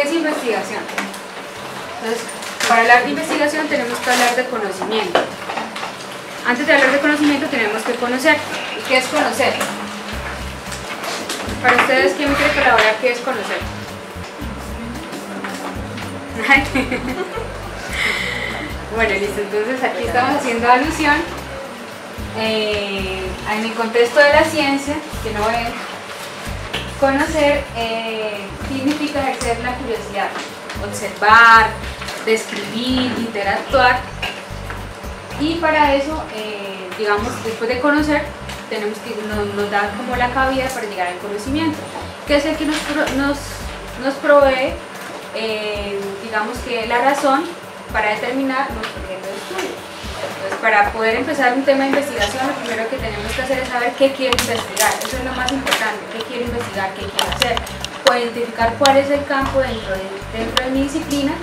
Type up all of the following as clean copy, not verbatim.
¿qué es investigación? Entonces, para hablar de investigación tenemos que hablar de conocimiento. Antes de hablar de conocimiento tenemos que conocer. ¿Y qué es conocer? Para ustedes, ¿quién quiere colaborar? ¿Qué es conocer? Bueno, listo, entonces aquí estamos haciendo alusión en el contexto de la ciencia, que no es conocer, significa ejercer la curiosidad, observar, describir, interactuar, y para eso, digamos, después de conocer, tenemos que nos da como la cabida para llegar al conocimiento, que es el que nos provee, digamos que la razón para determinar nuestro objeto de estudio. Entonces, para poder empezar un tema de investigación, lo primero que tenemos que hacer es saber qué quiero investigar. Eso es lo más importante, qué quiero investigar, qué quiero hacer. Puedo identificar cuál es el campo dentro de mi disciplina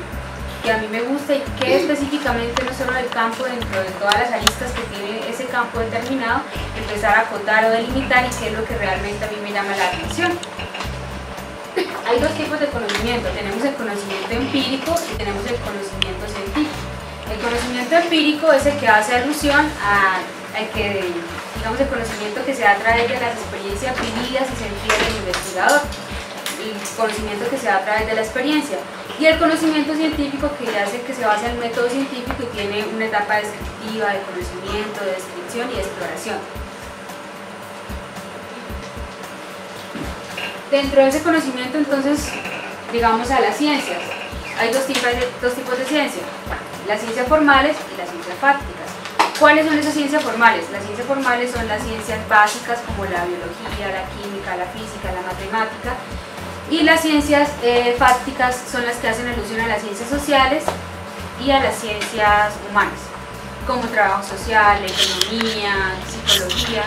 que a mí me gusta y qué específicamente, no solo el campo, dentro de todas las aristas que tiene ese campo determinado, empezar a acotar o delimitar y qué es lo que realmente a mí me llama la atención. Hay dos tipos de conocimiento, tenemos el conocimiento empírico y tenemos el conocimiento científico. El conocimiento empírico es el que hace alusión al que, digamos, el conocimiento que se da a través de las experiencias vividas y sentidas del investigador, el conocimiento que se da a través de la experiencia, y el conocimiento científico que hace que se basa en el método científico y tiene una etapa descriptiva, de conocimiento, de descripción y de exploración. Dentro de ese conocimiento, entonces, digamos a las ciencias. Hay dos tipos de ciencia, las ciencias formales y las ciencias fácticas. ¿Cuáles son esas ciencias formales? Las ciencias formales son las ciencias básicas como la biología, la química, la física, la matemática, y las ciencias fácticas son las que hacen alusión a las ciencias sociales y a las ciencias humanas, como trabajo social, economía, psicología.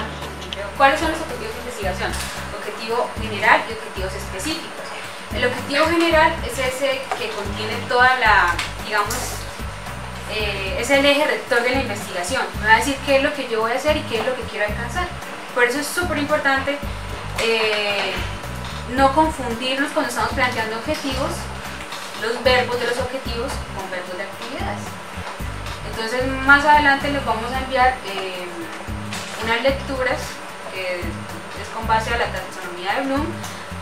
¿Cuáles son los objetivos de investigación? Objetivo general y objetivos específicos. El objetivo general es ese que contiene toda la, digamos, es el eje rector de la investigación. Me va a decir qué es lo que yo voy a hacer y qué es lo que quiero alcanzar. Por eso es súper importante no confundirnos cuando estamos planteando objetivos, los verbos de los objetivos con verbos de actividades. Entonces, más adelante les vamos a enviar unas lecturas que es con base a la taxonomía de Bloom,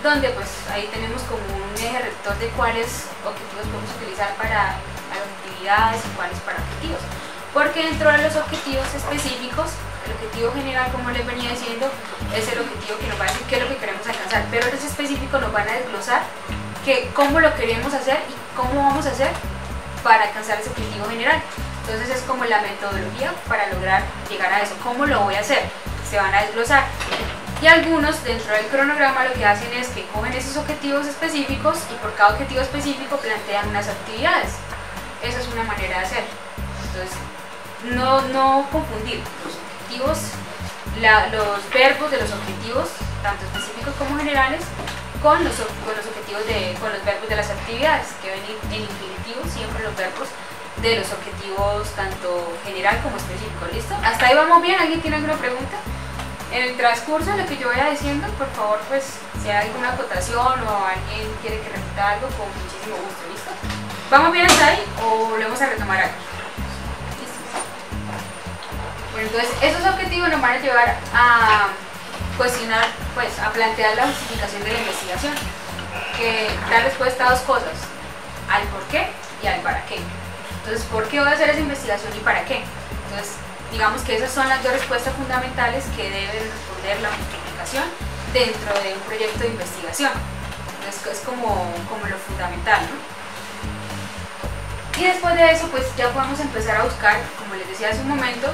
donde pues ahí tenemos como un eje rector de cuáles objetivos podemos utilizar para actividades y cuáles para objetivos, porque dentro de los objetivos específicos, el objetivo general, como les venía diciendo, es el objetivo que nos va a decir qué es lo que queremos alcanzar, pero los específicos nos van a desglosar cómo lo queremos hacer y cómo vamos a hacer para alcanzar ese objetivo general. Entonces es como la metodología para lograr llegar a eso. ¿Cómo lo voy a hacer? Se van a desglosar. Y algunos dentro del cronograma lo que hacen es que cogen esos objetivos específicos y por cada objetivo específico plantean unas actividades. Esa es una manera de hacer. Entonces, no confundir los objetivos, los verbos de los objetivos, tanto específicos como generales, con los objetivos con los verbos de las actividades, que ven en infinitivo siempre los verbos de los objetivos tanto general como específico. ¿Listo? ¿Hasta ahí vamos bien? ¿Alguien tiene alguna pregunta? En el transcurso de lo que yo vaya diciendo, por favor, pues si hay alguna acotación o alguien quiere que repita algo, con muchísimo gusto. ¿Listo? ¿Vamos bien hasta ahí o volvemos a retomar aquí? ¿Listo? Bueno, entonces esos objetivos nos van a llevar a cuestionar, pues a plantear la justificación de la investigación, que da respuesta a dos cosas, al por qué y al para qué. Entonces, ¿por qué voy a hacer esa investigación y para qué? Entonces, digamos que esas son las dos respuestas fundamentales que debe responder la justificación dentro de un proyecto de investigación. Entonces, es como lo fundamental, ¿no? Y después de eso, pues ya podemos empezar a buscar, como les decía hace un momento,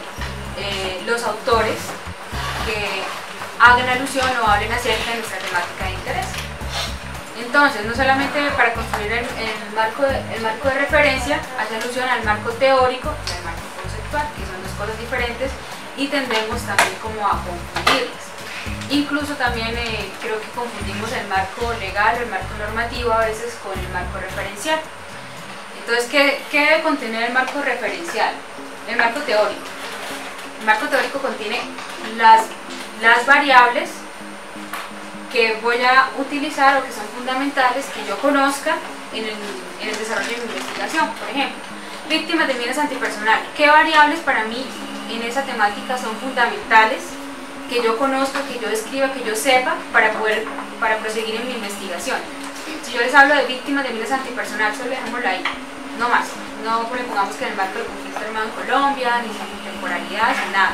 los autores que hagan alusión o hablen acerca de nuestra temática de interés. Entonces, no solamente para construir el marco de referencia, hace alusión al marco teórico y al marco conceptual, que son dos cosas diferentes y tendemos también como a confundirlas. Incluso también creo que confundimos el marco legal o el marco normativo a veces con el marco referencial. Entonces, ¿qué debe contener el marco referencial? El marco teórico. El marco teórico contiene las variables que voy a utilizar o que son fundamentales que yo conozca en el desarrollo de mi investigación. Por ejemplo, víctimas de minas antipersonal. ¿Qué variables para mí en esa temática son fundamentales que yo conozca, que yo escriba, que yo sepa para proseguir en mi investigación? Si yo les hablo de víctimas de minas antipersonal, solo dejémoslo ahí, no más. No le pongamos que en el marco del conflicto armado en Colombia, ni sin temporalidad, ni nada.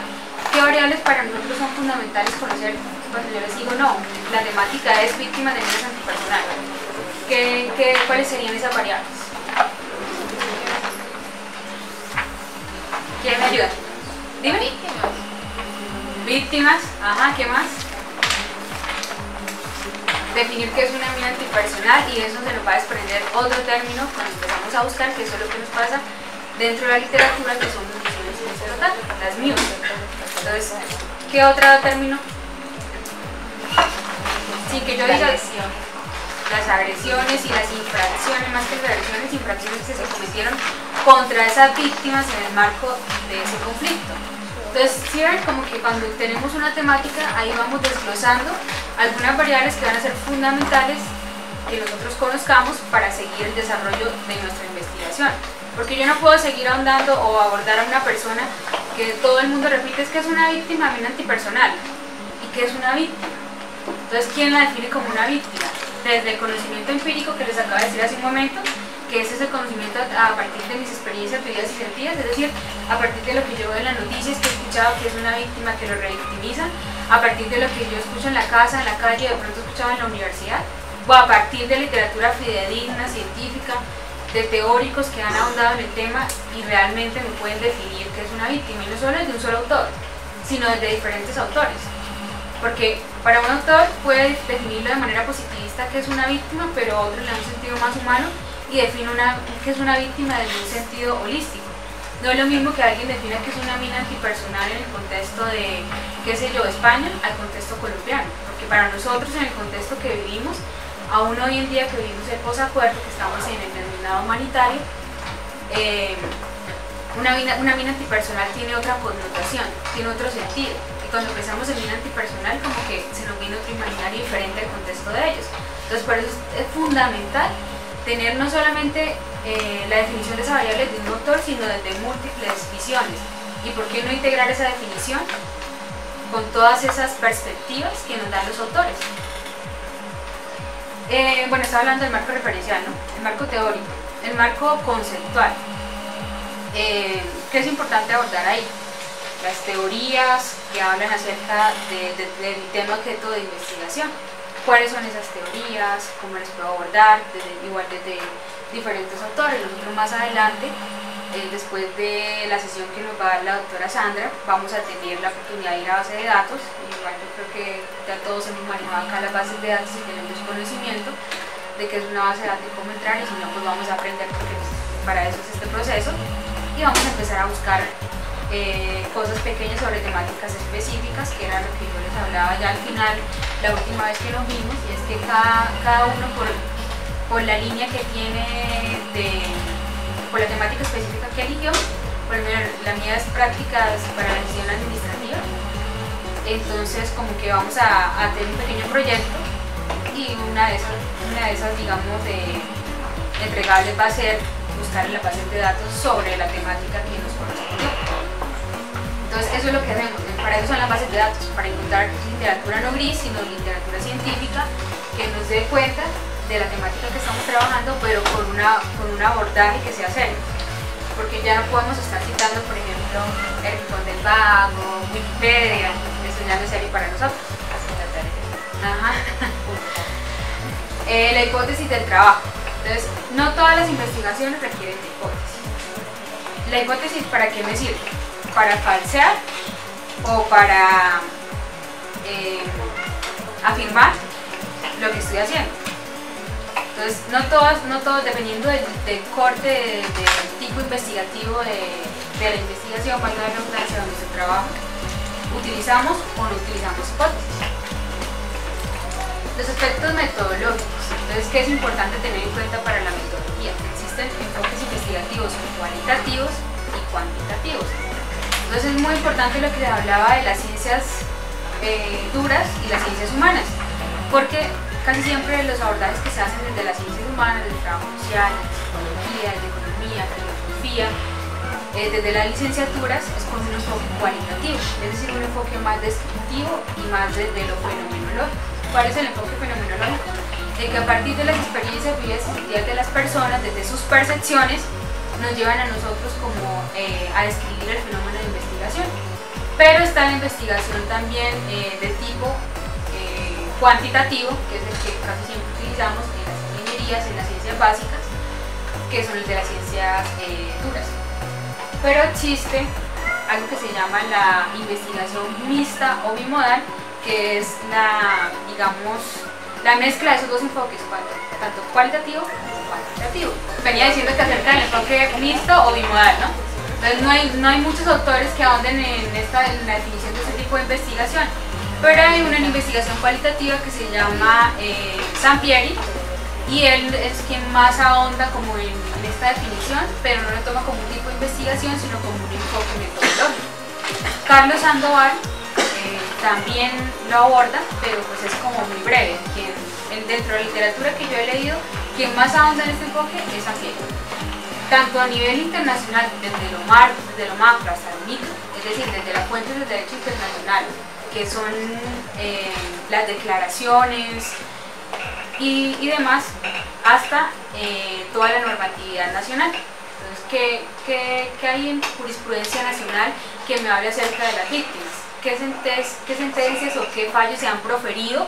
¿Qué variables para nosotros son fundamentales conocer cuando yo les digo no? La temática es víctimas de minas antipersonal. ¿Cuáles serían esas variables? ¿Quién me ayuda? Dime. Víctimas, ajá, ¿qué más? Definir qué es una mina antipersonal, y eso se nos va a desprender otro término cuando empezamos a buscar, que eso es lo que nos pasa dentro de la literatura, que son municiones las MIUs. Entonces, ¿qué otro término? Sin que yo diga las agresiones y las infracciones, más que las agresiones, infracciones que se cometieron contra esas víctimas en el marco de ese conflicto. Entonces, ¿sí ven? Como que cuando tenemos una temática, ahí vamos desglosando algunas variables que van a ser fundamentales que nosotros conozcamos para seguir el desarrollo de nuestra investigación. Porque yo no puedo seguir ahondando o abordar a una persona que todo el mundo repite es que es una víctima de mina antipersonal. ¿Y qué es una víctima? Entonces, ¿quién la define como una víctima? Desde el conocimiento empírico que les acabo de decir hace un momento, que ese es el conocimiento a partir de mis experiencias vividas y sentidas, es decir, a partir de lo que yo veo en las noticias, que he escuchado que es una víctima, que lo revictimizan, a partir de lo que yo escucho en la casa, en la calle, de pronto escuchaba en la universidad, o a partir de literatura fidedigna, científica, de teóricos que han ahondado en el tema y realmente me pueden definir qué es una víctima, y no solo es de un solo autor, sino de diferentes autores. Porque para un autor puede definirlo de manera positivista que es una víctima, pero otro le da un sentido más humano y define que es una víctima desde un sentido holístico. No es lo mismo que alguien defina que es una mina antipersonal en el contexto de, qué sé yo, España, al contexto colombiano. Porque para nosotros, en el contexto que vivimos, aún hoy en día que vivimos el posacuerdo, que estamos en el denominado humanitario, una mina antipersonal tiene otra connotación, tiene otro sentido. Y cuando pensamos en mina antipersonal, como que se nos viene otro imaginario diferente al contexto de ellos. Entonces, por eso es fundamental tener no solamente la definición de esa variable de un autor, sino desde múltiples visiones. ¿Y por qué no integrar esa definición con todas esas perspectivas que nos dan los autores? Bueno, estaba hablando del marco referencial, ¿no? El marco teórico, el marco conceptual. ¿Qué es importante abordar ahí? Las teorías que hablan acerca del tema objeto de investigación. ¿Cuáles son esas teorías? ¿Cómo las puedo abordar? Igual desde diferentes autores. Nosotros más adelante, después de la sesión que nos va a dar la doctora Sandra, vamos a tener la oportunidad de ir a base de datos. Igual yo creo que ya todos hemos manejado acá las bases de datos y tenemos conocimiento de qué es una base de datos y cómo entrar, y si no, pues vamos a aprender, porque para eso es este proceso. Y vamos a empezar a buscar cosas pequeñas sobre temáticas específicas, que era lo que yo les hablaba ya al final, la última vez que nos vimos, y es que cada uno por la línea que tiene, por la temática específica que eligió. Por ejemplo, la mía es prácticas para la gestión administrativa, entonces como que vamos a tener un pequeño proyecto, y una de esas digamos, entregables va a ser buscar en la base de datos sobre la temática que nos correspondió. Entonces eso es lo que hacemos, para eso son las bases de datos, para encontrar literatura no gris, sino literatura científica que nos dé cuenta de la temática que estamos trabajando, pero con un abordaje que sea serio. Porque ya no podemos estar citando, por ejemplo, El Rincón del Vago, Wikipedia, eso ya no es serio para nosotros. Ajá. La hipótesis del trabajo. Entonces, no todas las investigaciones requieren de hipótesis. ¿La hipótesis para qué me sirve? Para falsear o para afirmar lo que estoy haciendo. Entonces, no todos dependiendo del corte, del tipo investigativo de la investigación, cuando hay redundancia de nuestro trabajo, utilizamos o no utilizamos hipótesis. Los aspectos metodológicos. Entonces, ¿qué es importante tener en cuenta para la metodología? Existen enfoques investigativos cualitativos y cuantitativos. Entonces, es muy importante lo que les hablaba de las ciencias duras y las ciencias humanas, porque casi siempre los abordajes que se hacen desde las ciencias humanas, desde el trabajo social, desde psicología, desde economía, filosofía, desde las licenciaturas, es con un enfoque cualitativo, es decir, un enfoque más descriptivo y más desde lo fenomenológico. ¿Cuál es el enfoque fenomenológico? De que a partir de las experiencias vividas y sentidas de las personas, desde sus percepciones, nos llevan a nosotros como a describir el fenómeno de investigación. Pero está la investigación también de tipo cuantitativo, que es el que casi siempre utilizamos en las ingenierías, en las ciencias básicas, que son el de las ciencias duras. Pero existe algo que se llama la investigación mixta o bimodal, que es la mezcla de esos dos enfoques, tanto cualitativo como cuantitativo. Venía diciendo que acerca del enfoque mixto o bimodal, ¿no? Entonces no hay muchos autores que ahonden en la definición de este tipo de investigación, pero hay una investigación cualitativa que se llama Sampieri, y él es quien más ahonda como en esta definición, pero no lo toma como un tipo de investigación, sino como un enfoque metodológico. Carlos Sandoval también lo aborda, pero pues es como muy breve. Dentro de la literatura que yo he leído, quien más ahonda en este enfoque es Sampieri. Tanto a nivel internacional, desde lo macro hasta lo micro, es decir, desde las fuentes del derecho internacional, que son las declaraciones y demás, hasta toda la normatividad nacional. Entonces, ¿qué hay en jurisprudencia nacional que me hable acerca de las víctimas? ¿Qué sentencias o qué fallos se han proferido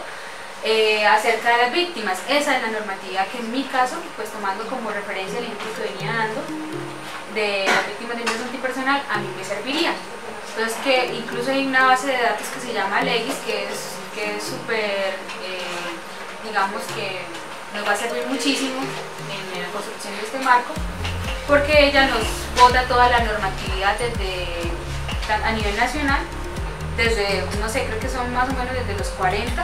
acerca de las víctimas? Esa es la normatividad que en mi caso, pues tomando como referencia el ejemplo que venía dando de las víctimas de violencia antipersonal, a mí me serviría. Entonces, que incluso hay una base de datos que se llama Legis, que es súper, digamos que nos va a servir muchísimo en la construcción de este marco, porque ella nos bota toda la normatividad a nivel nacional, desde, no sé, creo que son más o menos desde los 40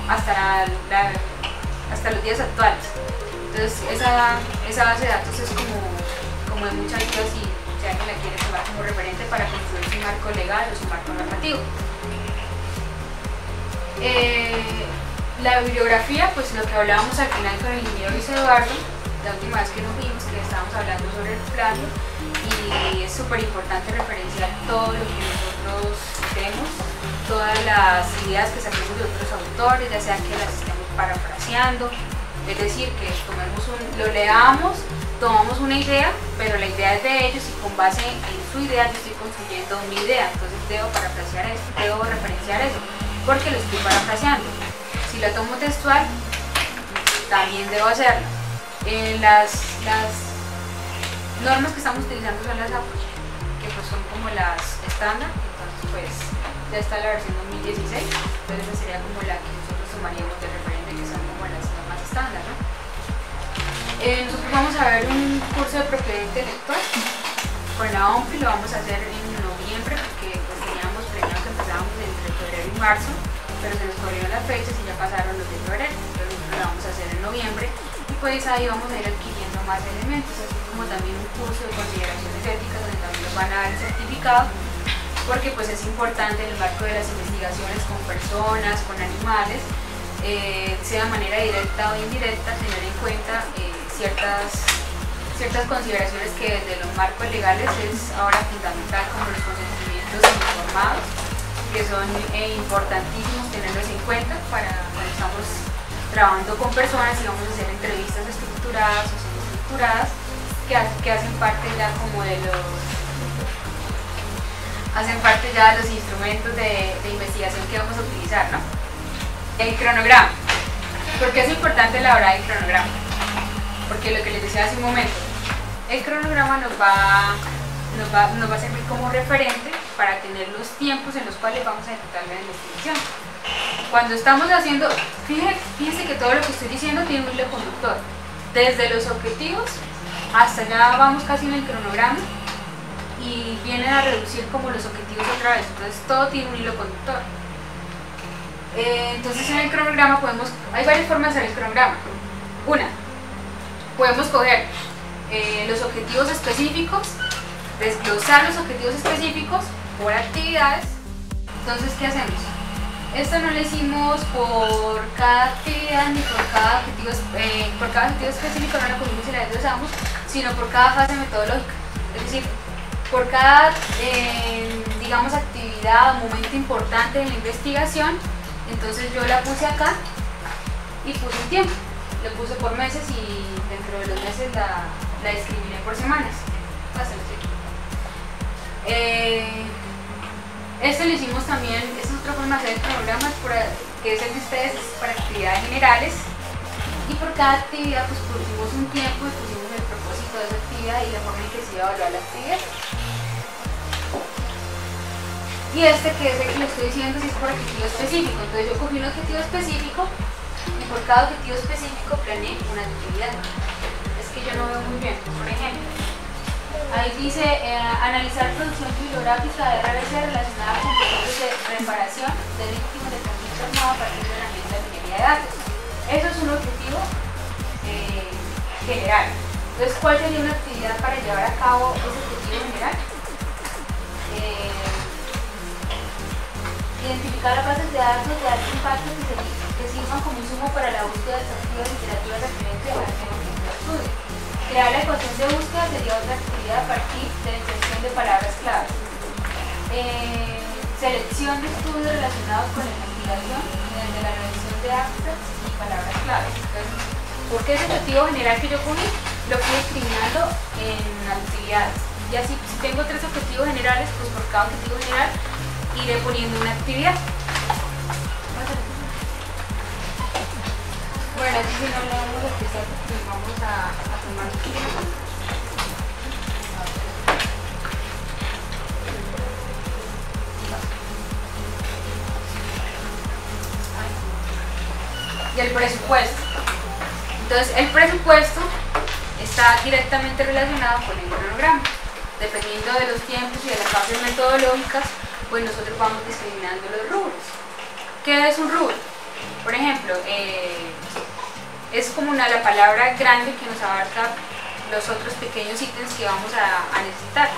hasta los días actuales. Entonces esa base de datos es como de mucha ayuda si alguien la quiere tomar como referente para construir su marco legal o su marco normativo. La bibliografía, pues lo que hablábamos al final con el ingeniero Luis Eduardo, la última vez que nos vimos, que estábamos hablando sobre el plagio, y es súper importante referenciar todo lo que nosotros vemos, todas las ideas que saquemos de otros autores, ya sea que las estemos parafraseando, es decir, que lo leamos, tomamos una idea, pero la idea es de ellos y con base en su idea yo estoy construyendo mi idea, entonces debo parafrasear eso, debo referenciar eso, porque lo estoy parafraseando. Si la tomo textual, también debo hacerlo. Las normas que estamos utilizando son las APOS, que pues son como las estándar, entonces pues ya está la versión 2016, entonces esa sería como la que nosotros tomaríamos de referente, que son como las normas estándar, ¿no? Nosotros vamos a ver un curso de propiedad intelectual con la OMPI, lo vamos a hacer en noviembre, porque pues teníamos planeado que empezábamos entre febrero y marzo, pero se nos corrieron las fechas y ya pasaron los de febrero, entonces nosotros lo vamos a hacer en noviembre, y pues ahí vamos a ir adquiriendo más elementos, así como también un curso de consideraciones éticas donde también nos van a dar el certificado, porque pues es importante en el marco de las investigaciones con personas, con animales, sea de manera directa o indirecta, tener en cuenta ciertas consideraciones que desde los marcos legales es ahora fundamental, como los consentimientos informados, que son importantísimos tenerlos en cuenta para cuando estamos trabajando con personas y vamos a hacer entrevistas estructuradas o semiestructuradas que hacen parte ya como de los instrumentos de investigación que vamos a utilizar, ¿no? El cronograma. ¿Por qué es importante elaborar el cronograma? Porque lo que les decía hace un momento, el cronograma nos va a servir como referente para tener los tiempos en los cuales vamos a ejecutar la investigación. Cuando estamos haciendo, fíjense que todo lo que estoy diciendo tiene un hilo conductor, desde los objetivos hasta ya vamos casi en el cronograma y vienen a reducir como los objetivos otra vez, entonces todo tiene un hilo conductor. Entonces en el cronograma hay varias formas de hacer el cronograma. Una, podemos coger los objetivos específicos, desglosar los objetivos específicos por actividades. Entonces, ¿qué hacemos? Esto no lo hicimos por cada actividad ni por cada objetivo, específico, no lo cogimos y la desglosamos, sino por cada fase metodológica. Es decir, por cada, digamos, actividad o momento importante en la investigación, entonces yo la puse acá y puse un tiempo. Lo puse por meses y dentro de los meses la discriminé por semanas. Este lo hicimos también, esta es otra forma de hacer programas, que es el de ustedes, es para actividades generales, y por cada actividad pues pusimos un tiempo y pusimos el propósito de esa actividad y la forma en que se iba a evaluar la actividad. Y este que es el que le estoy diciendo si es por objetivo específico, entonces yo cogí un objetivo específico y por cada objetivo específico planeé una actividad. Es que yo no veo muy bien, por ejemplo. Ahí dice analizar producción bibliográfica de RBC relacionada con procesos de reparación de víctimas de conflicto armado a partir de la herramienta de minería de datos. Eso es un objetivo general. Entonces, ¿cuál sería una actividad para llevar a cabo ese objetivo general? Identificar las bases de datos de alto impacto que sirvan como insumo para la búsqueda de sentido de literatura referente a la estudio. Crear la ecuación de búsqueda sería otra actividad a partir de la inserción de palabras clave. Selección de estudios relacionados con la investigación mediante la revisión de abstracts y palabras clave. Entonces, ¿por qué ese objetivo general que yo cogí? Lo fui discriminando en actividades. Y así, si tengo 3 objetivos generales, pues por cada objetivo general iré poniendo una actividad. Bueno, aquí si no le vamos a empezar, pues vamos a tomar un tiempo. Y el presupuesto. Entonces, el presupuesto está directamente relacionado con el cronograma. Dependiendo de los tiempos y de las fases metodológicas, pues nosotros vamos discriminando los rubros. ¿Qué es un rubro? Por ejemplo, es como la palabra grande que nos abarca los otros pequeños ítems que vamos a necesitar.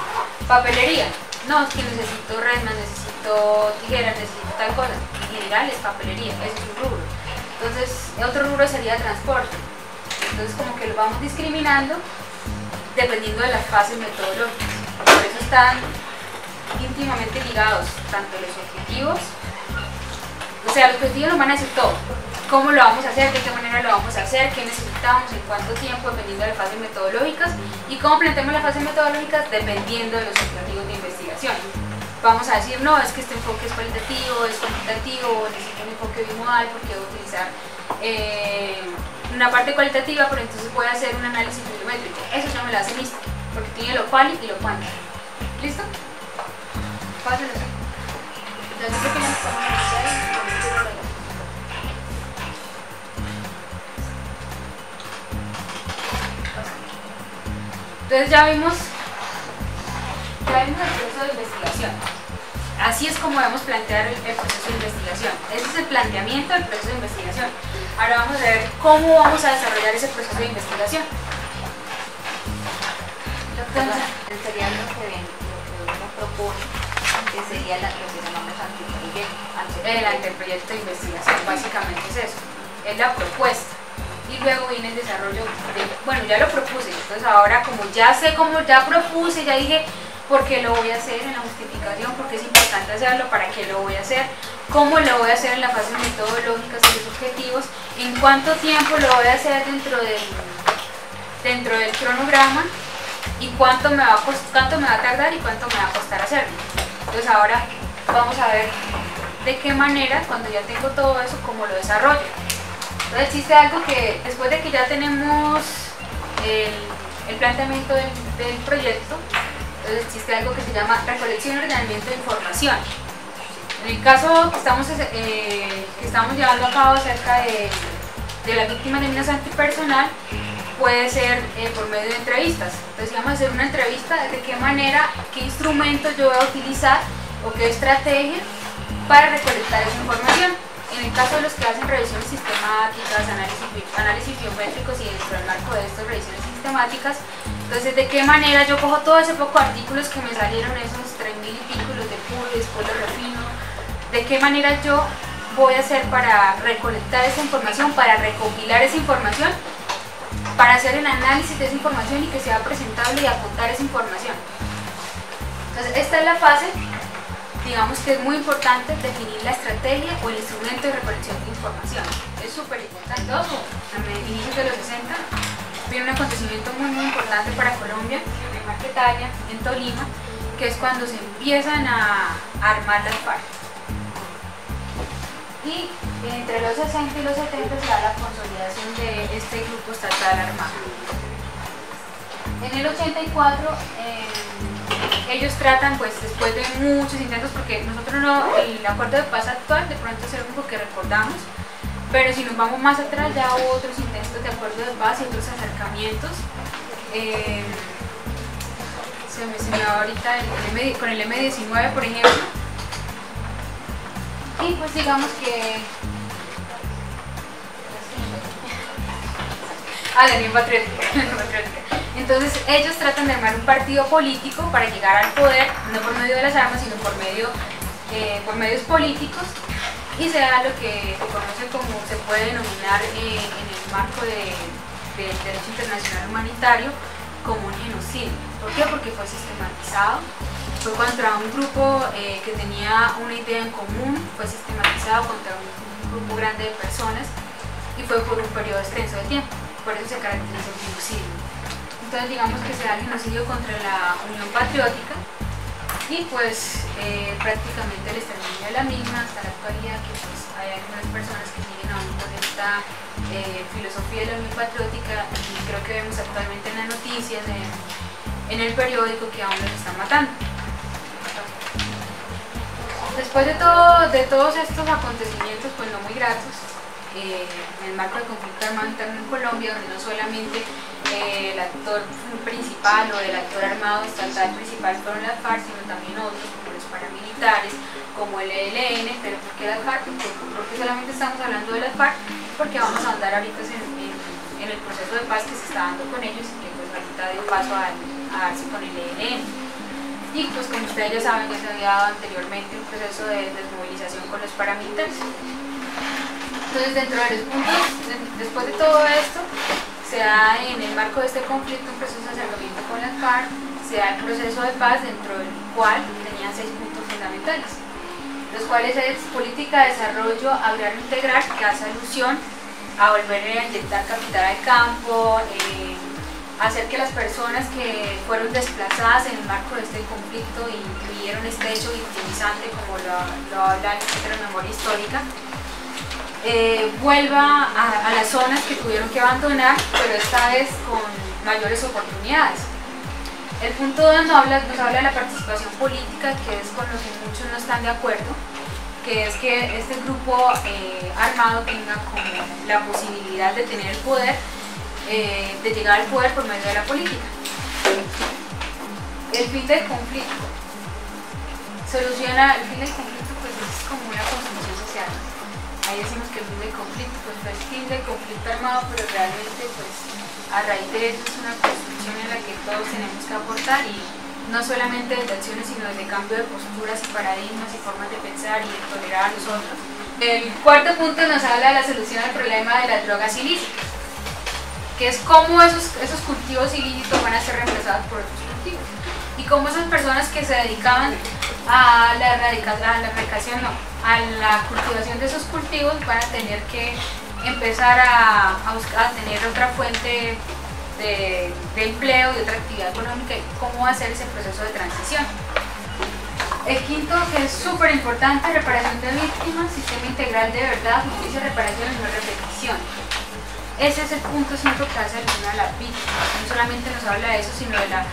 Papelería. No, es que necesito resmas, necesito tijeras, necesito tal cosa. En general es papelería, eso es un rubro. Entonces, otro rubro sería transporte. Entonces, como que lo vamos discriminando dependiendo de las fases metodológicas. Por eso están íntimamente ligados tanto los objetivos, o sea, los objetivos nos van a decir todo. Cómo lo vamos a hacer, de qué manera lo vamos a hacer, qué necesitamos, en cuánto tiempo, dependiendo de las fases metodológicas, y cómo planteamos las fases metodológicas dependiendo de los objetivos de investigación. Vamos a decir, no, es que este enfoque es cualitativo, es cuantitativo, necesito un enfoque bimodal porque voy a utilizar una parte cualitativa, pero entonces voy a hacer un análisis bibliométrico. Eso ya me lo hace listo, porque tiene lo cual y lo cuántico. ¿Listo? Pásenlo. Entonces, ¿qué queremos Entonces ya vimos el proceso de investigación. Así es como debemos plantear el proceso de investigación. Ese es el planteamiento del proceso de investigación. Ahora vamos a ver cómo vamos a desarrollar ese proceso de investigación. Entonces, sería lo que uno propone, que sería lo que llamamos anteproyecto. El anteproyecto de investigación, básicamente es eso. Es la propuesta. Y luego viene el desarrollo bueno, ya lo propuse, entonces ahora como ya sé cómo, ya propuse, ya dije por qué lo voy a hacer en la justificación, porque es importante hacerlo, para qué lo voy a hacer, cómo lo voy a hacer en la fase metodológica y los objetivos, en cuánto tiempo lo voy a hacer dentro del cronograma y cuánto me va a tardar y cuánto me va a costar hacerlo. Entonces ahora vamos a ver de qué manera, cuando ya tengo todo eso, cómo lo desarrollo. Entonces existe algo que después de que ya tenemos el planteamiento del proyecto, entonces existe algo que se llama recolección y ordenamiento de información. En el caso que estamos llevando a cabo acerca de las víctimas de amenaza antipersonal, puede ser por medio de entrevistas. Entonces vamos a hacer una entrevista de qué manera, qué instrumentos yo voy a utilizar o qué estrategia para recolectar esa información. En el caso de los que hacen revisiones sistemáticas, análisis biométricos y dentro del marco de estas revisiones sistemáticas, entonces de qué manera yo cojo todo ese poco de artículos que me salieron, esos 3000 y pico, los de puro y después los refino, de qué manera yo voy a hacer para recolectar esa información, para recopilar esa información, para hacer el análisis de esa información y que sea presentable y apuntar esa información. Entonces esta es la fase, digamos que es muy importante definir la estrategia o el instrumento de recolección de información. Es súper importante. Ojo, a inicios de los 60 viene un acontecimiento muy importante para Colombia, en Marquetalia, en Tolima, que es cuando se empiezan a armar las FARC. Y entre los 60 y los 70 se da la consolidación de este grupo estatal armado. En el 84 ellos tratan, pues después de muchos intentos, porque nosotros no, el acuerdo de paz actual de pronto es el único que recordamos, pero si nos vamos más atrás ya hubo otros intentos de acuerdo de paz y otros acercamientos. Se me va ahorita con el M19, por ejemplo. Y pues digamos que... la Unión Patriótica. Entonces ellos tratan de armar un partido político para llegar al poder, no por medio de las armas, sino por medios políticos, y se da lo que se conoce como, se puede denominar en el marco del derecho internacional humanitario, como un genocidio. ¿Por qué? Porque fue sistematizado, fue contra un grupo que tenía una idea en común, fue sistematizado contra un grupo grande de personas y fue por un periodo extenso de tiempo, por eso se caracteriza el genocidio. Entonces digamos que se da el genocidio contra la Unión Patriótica y pues prácticamente el exterminio de la misma hasta la actualidad, que pues hay algunas personas que siguen aún con esta filosofía de la Unión Patriótica, y creo que vemos actualmente en las noticias, en el periódico, que aún los están matando. Después de todos estos acontecimientos pues no muy gratos, en el marco del conflicto armado interno en Colombia, donde no solamente el actor principal o el actor armado estatal principal fueron las FARC, sino también otros como los paramilitares, como el ELN. ¿Pero por qué las FARC? Porque solamente estamos hablando de las FARC, porque vamos a andar ahorita en el proceso de paz que se está dando con ellos, y que pues ahorita dio paso a darse con el ELN. Y pues como ustedes ya saben, ya se había dado anteriormente un proceso de desmovilización con los paramilitares. Entonces, dentro de los puntos, después de todo esto, se da en el marco de este conflicto un proceso de acercamiento con las FARC, se da el proceso de paz, dentro del cual tenía 6 puntos fundamentales, los cuales es política de desarrollo agrario integral, que hace alusión a volver a inyectar capital al campo, hacer que las personas que fueron desplazadas en el marco de este conflicto y vivieron este hecho victimizante, como lo habla el Centro de Memoria Histórica, vuelva a las zonas que tuvieron que abandonar, pero esta vez con mayores oportunidades. El punto 2 nos habla de la participación política, que es con lo que muchos no están de acuerdo, que es que este grupo armado tenga como la posibilidad de tener el poder, de llegar al poder por medio de la política. El fin del conflicto. Soluciona el fin del conflicto, pues es como una construcción social. Ahí decimos que el fin del conflicto, pues no es el fin del conflicto armado, pero realmente pues a raíz de eso es una construcción en la que todos tenemos que aportar, y no solamente desde acciones, sino desde cambio de posturas y paradigmas y formas de pensar y de tolerar a los otros. El cuarto punto nos habla de la solución al problema de las drogas ilícitas, que es cómo esos cultivos ilícitos van a ser reemplazados por otros cultivos, y cómo esas personas que se dedicaban a la cultivación de esos cultivos van a tener que empezar a tener otra fuente de empleo y otra actividad económica, y cómo hacer ese proceso de transición. El quinto, que es súper importante, reparación de víctimas, sistema integral de verdad, justicia, reparación y no repetición. Ese es el punto 5 que hace alusión a las víctimas. No solamente nos habla de eso, sino de la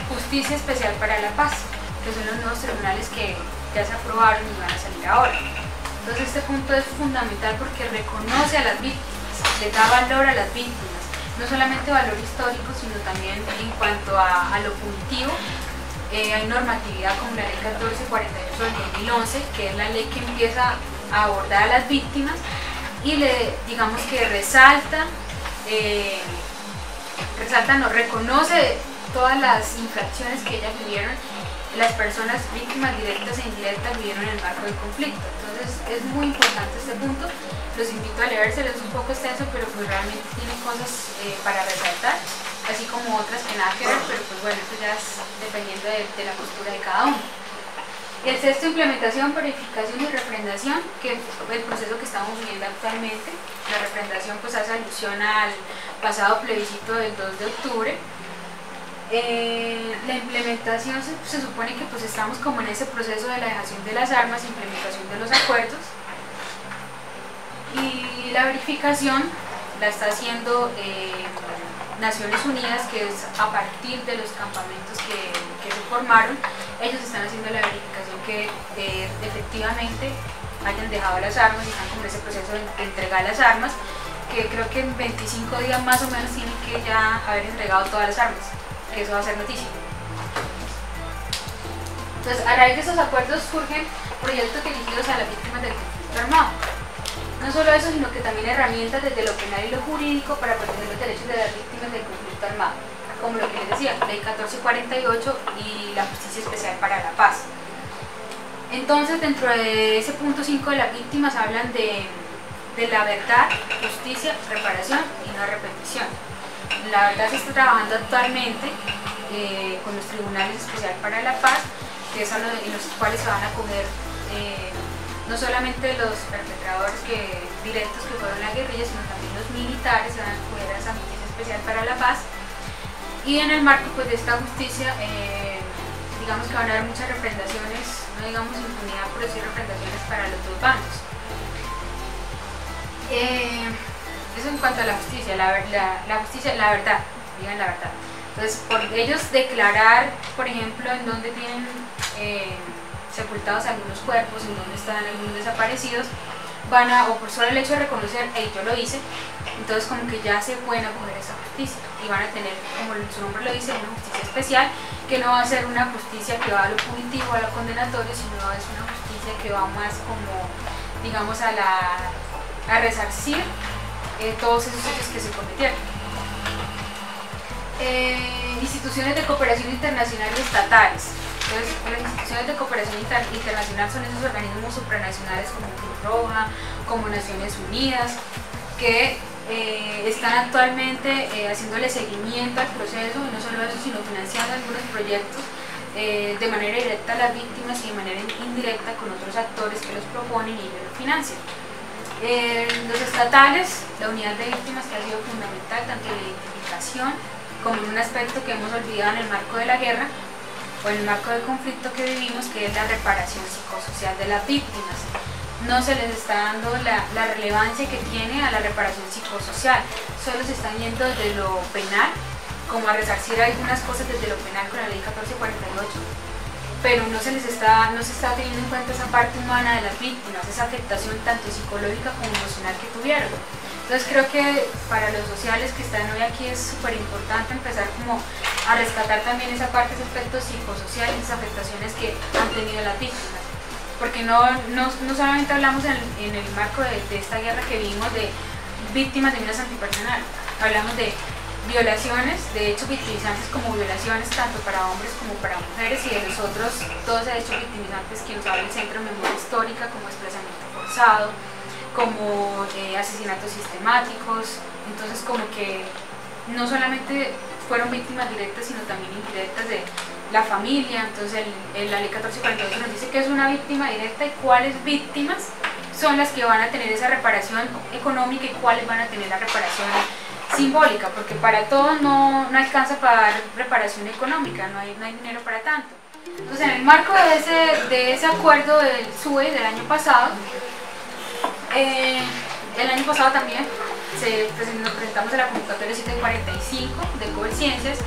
justicia especial para la paz, que son los nuevos tribunales que ya se aprobaron y van a salir ahora. Entonces este punto es fundamental porque reconoce a las víctimas, le da valor a las víctimas, no solamente valor histórico, sino también en cuanto a lo punitivo. Hay normatividad como la ley 1448 del 2011, que es la ley que empieza a abordar a las víctimas y digamos que reconoce todas las infracciones que ellas vivieron, las personas víctimas directas e indirectas vivieron en el marco del conflicto. Entonces entonces es muy importante este punto. Los invito a leérselo, es un poco extenso, pero pues realmente tiene cosas para resaltar, así como otras que nada que ver, pero pues bueno, esto ya es dependiendo de la postura de cada uno. Y el sexto, implementación, verificación y refrendación, que es el proceso que estamos viviendo actualmente. La refrendación pues hace alusión al pasado plebiscito del 2 de octubre. La implementación se supone que pues estamos como en ese proceso de la dejación de las armas, implementación de los acuerdos, y la verificación la está haciendo Naciones Unidas, que es a partir de los campamentos que se formaron. Ellos están haciendo la verificación que efectivamente hayan dejado las armas y están como en ese proceso de entregar las armas, que creo que en 25 días más o menos tienen que ya haber entregado todas las armas, que eso va a ser noticia. Entonces, a raíz de esos acuerdos surgen proyectos dirigidos a las víctimas del conflicto armado. No solo eso, sino que también herramientas desde lo penal y lo jurídico para proteger los derechos de las víctimas del conflicto armado, como lo que les decía, Ley 1448 y la Justicia Especial para la Paz. Entonces, dentro de ese punto 5 de las víctimas hablan de la verdad, justicia, reparación y no repetición. La verdad se está trabajando actualmente con los tribunales especiales para la paz, que son en los cuales se van a acoger no solamente los perpetradores directos que fueron la guerrilla, sino también los militares se van a acoger a esa justicia especial para la paz. Y en el marco pues, de esta justicia, digamos que van a haber muchas refrendaciones, no digamos impunidad, pero sí refrendaciones para los dos bandos. Eso en cuanto a la justicia, la justicia, la verdad, digan la verdad. Entonces, por ellos declarar, por ejemplo, en dónde tienen sepultados algunos cuerpos, en dónde están algunos desaparecidos, o por solo el hecho de reconocer, hey, yo lo hice, entonces como que ya se pueden acoger a esa justicia y van a tener, como su nombre lo dice, una justicia especial, que no va a ser una justicia que va a lo punitivo, a lo condenatorio, sino es una justicia que va más como, digamos, a resarcir todos esos hechos que se cometieron. Instituciones de cooperación internacional y estatales. Entonces, las instituciones de cooperación internacional son esos organismos supranacionales como Cruz Roja, como Naciones Unidas, que están actualmente haciéndole seguimiento al proceso, y no solo eso, sino financiando algunos proyectos de manera directa a las víctimas y de manera indirecta con otros actores que los proponen y ellos lo financian. Los estatales, la unidad de víctimas, que ha sido fundamental tanto en la identificación como en un aspecto que hemos olvidado en el marco de la guerra o en el marco del conflicto que vivimos, que es la reparación psicosocial de las víctimas. No se les está dando la relevancia que tiene a la reparación psicosocial, solo se están yendo desde lo penal, como a resarcir algunas cosas desde lo penal con la ley 1448, pero no se está teniendo en cuenta esa parte humana de las víctimas, esa afectación tanto psicológica como emocional que tuvieron. Entonces creo que para los sociales que están hoy aquí es súper importante empezar como a rescatar también esa parte, ese aspecto psicosocial y esas afectaciones que han tenido las víctimas. Porque no solamente hablamos en el marco de esta guerra que vivimos de víctimas de violencia antipersonal, hablamos de violaciones, de hechos victimizantes como violaciones tanto para hombres como para mujeres, y de nosotros todos esos hechos victimizantes que nos habla el Centro de Memoria Histórica, como desplazamiento forzado, como asesinatos sistemáticos. Entonces como que no solamente fueron víctimas directas sino también indirectas de la familia. Entonces la ley 1448 nos dice que es una víctima directa y cuáles víctimas son las que van a tener esa reparación económica y cuáles van a tener la reparación simbólica, porque para todos no alcanza para dar reparación económica, no hay dinero para tanto. Entonces en el marco de ese acuerdo del SUE del año pasado, el año pasado también nos presentamos a la convocatoria 745 de Coverciencias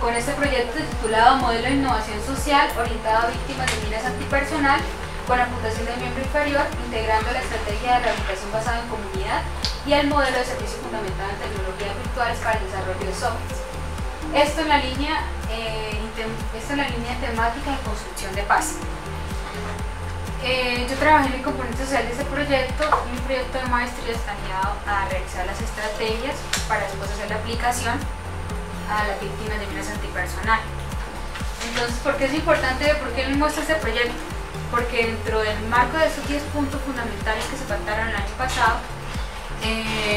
con este proyecto titulado Modelo de Innovación Social orientado a víctimas de minas antipersonal con la Fundación del Miembro Inferior, integrando la estrategia de rehabilitación basada en comunidad y el modelo de servicio fundamentado en tecnologías virtuales para el desarrollo de software. Esto en la línea temática de construcción de paz. Yo trabajé en el componente social de este proyecto y mi proyecto de maestría está guiado a realizar las estrategias para después hacer la aplicación a las víctimas de violencia antipersonal. Entonces, ¿por qué es importante? ¿Por qué les muestro este proyecto? porque dentro del marco de estos 10 puntos fundamentales que se pactaron el año pasado,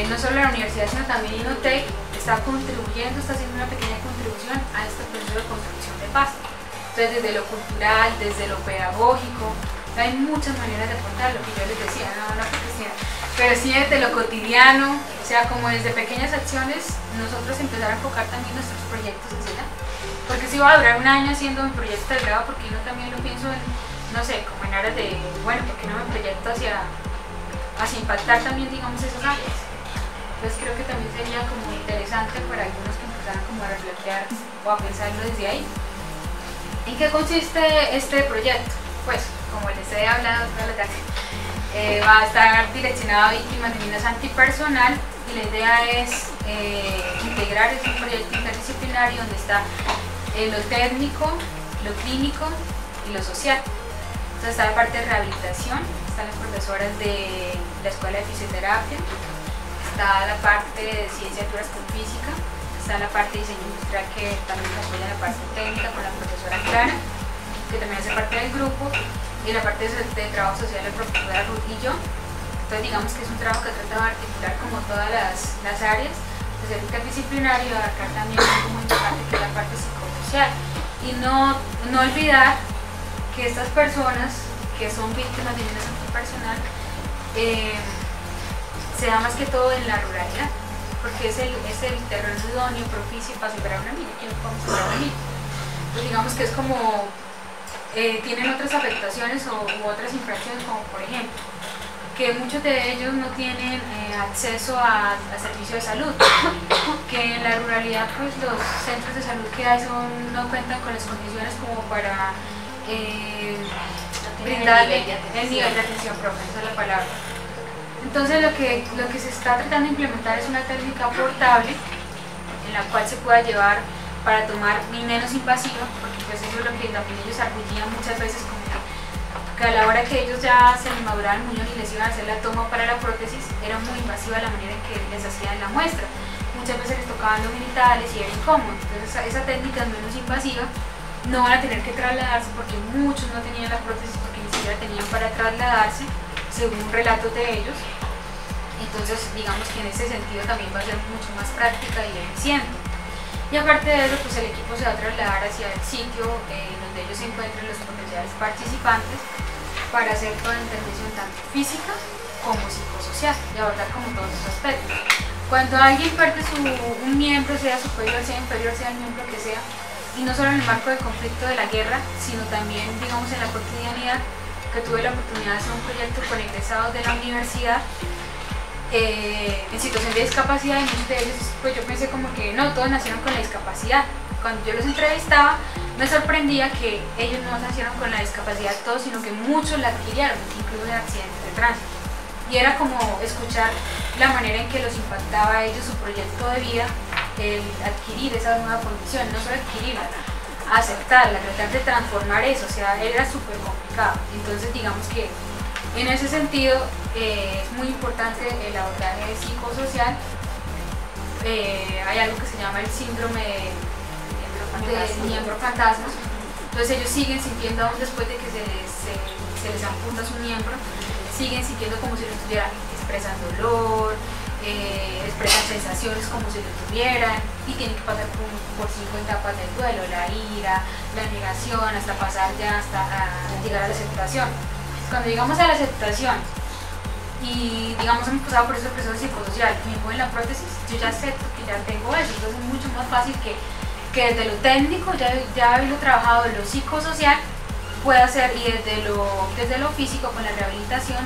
no solo la universidad sino también Innotec está contribuyendo, está haciendo una pequeña contribución a este proceso de construcción de paz. Entonces desde lo cultural, desde lo pedagógico, hay muchas maneras de aportar, lo que yo les decía, no Cristina, pero sí desde lo cotidiano, o sea, como desde pequeñas acciones, nosotros empezar a enfocar también nuestros proyectos hacia allá. Porque si voy a durar un año haciendo mi proyecto de grado, porque yo también lo pienso en, no sé, como en aras de, bueno, ¿por qué no me proyecto hacia impactar también, digamos, esas áreas? Entonces creo que también sería como interesante para algunos que empezaran como a reflexionar o a pensarlo desde ahí. ¿En qué consiste este proyecto? Pues, como les he hablado toda la tarde, va a estar direccionado a víctimas de violencia antipersonal y la idea es integrar, es un proyecto interdisciplinario donde está lo técnico, lo clínico y lo social. Entonces está la parte de rehabilitación, están las profesoras de la escuela de fisioterapia, está la parte de cienciaturas con física, está la parte de diseño industrial que también nos apoya en la parte técnica con la profesora Clara, que también hace parte del grupo, y la parte de trabajo social la profesora Ruth y yo. Entonces digamos que es un trabajo que trata de articular como todas las áreas, de ser interdisciplinario y abarcar también algo muy importante que es la parte psicosocial. Y no olvidar que estas personas que son víctimas de violencia antipersonal se da más que todo en la ruralidad, porque es el terreno idóneo, propicio para sembrar una mina. ¿Quién podemos sembrar una mina? Pues digamos que es como, tienen otras afectaciones u otras infracciones, como por ejemplo, que muchos de ellos no tienen acceso a servicios de salud, que en la ruralidad pues los centros de salud que hay no cuentan con las condiciones como para brindarle el nivel de atención propia, esa es la palabra. Entonces lo que se está tratando de implementar es una técnica portable en la cual se pueda llevar para tomar menos invasiva, porque pues eso es lo que también ellos arguían muchas veces, como que a la hora que ellos ya se les maduraba el muñón y les iban a hacer la toma para la prótesis, era muy invasiva la manera en que les hacían la muestra. Muchas veces les tocaban los genitales y era incómodo, entonces esa técnica es menos invasiva, no van a tener que trasladarse porque muchos no tenían la prótesis porque ni siquiera tenían para trasladarse, según relatos de ellos. Entonces digamos que en ese sentido también va a ser mucho más práctica y eficiente. Y aparte de eso, pues el equipo se va a trasladar hacia el sitio donde ellos se encuentren los potenciales participantes para hacer toda la intervención tanto física como psicosocial y abordar como todos esos aspectos. Cuando alguien pierde un miembro, sea superior, sea inferior, sea el miembro que sea, y no solo en el marco del conflicto de la guerra, sino también digamos en la cotidianidad, que tuve la oportunidad de hacer un proyecto con egresados de la universidad en situación de discapacidad, y muchos de ellos pues yo pensé como que no, todos nacieron con la discapacidad. Cuando yo los entrevistaba me sorprendía que ellos no nacieron con la discapacidad todos, sino que muchos la adquirieron, incluso en accidentes de tránsito. Y era como escuchar la manera en que los impactaba a ellos su proyecto de vida, el adquirir esa nueva condición, no solo adquirirla, aceptarla, tratar de transformar eso, o sea, era súper complicado. Entonces digamos que en ese sentido es muy importante el abordaje psicosocial. Hay algo que se llama el síndrome de miembro fantasma. Entonces ellos siguen sintiendo, aún después de que se les amputa su miembro, siguen sintiendo como si lo tuvieran, expresan dolor, expresan sensaciones como si lo tuvieran, y tienen que pasar por 5 etapas del duelo: la ira, la negación, hasta pasar ya hasta llegar a la aceptación. Cuando llegamos a la aceptación y digamos hemos pasado por ese proceso psicosocial, me ponen la prótesis, yo ya acepto que ya tengo eso, entonces es mucho más fácil que desde lo técnico, ya habiendo trabajado lo psicosocial, pueda hacer, y desde lo físico con la rehabilitación,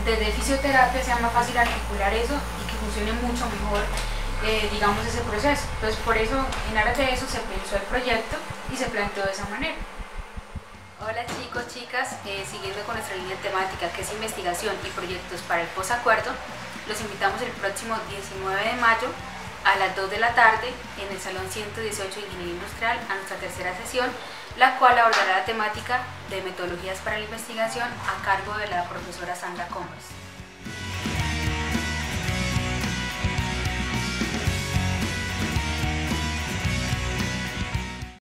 desde fisioterapia, sea más fácil articular eso y que funcione mucho mejor digamos ese proceso. Entonces por eso, en aras de eso, se pensó el proyecto y se planteó de esa manera. Hola chicos, chicas, siguiendo con nuestra línea temática que es investigación y proyectos para el posacuerdo, los invitamos el próximo 19 de mayo a las 2 de la tarde en el Salón 118 de Ingeniería Industrial a nuestra tercera sesión, la cual abordará la temática de metodologías para la investigación a cargo de la profesora Sandra Combes.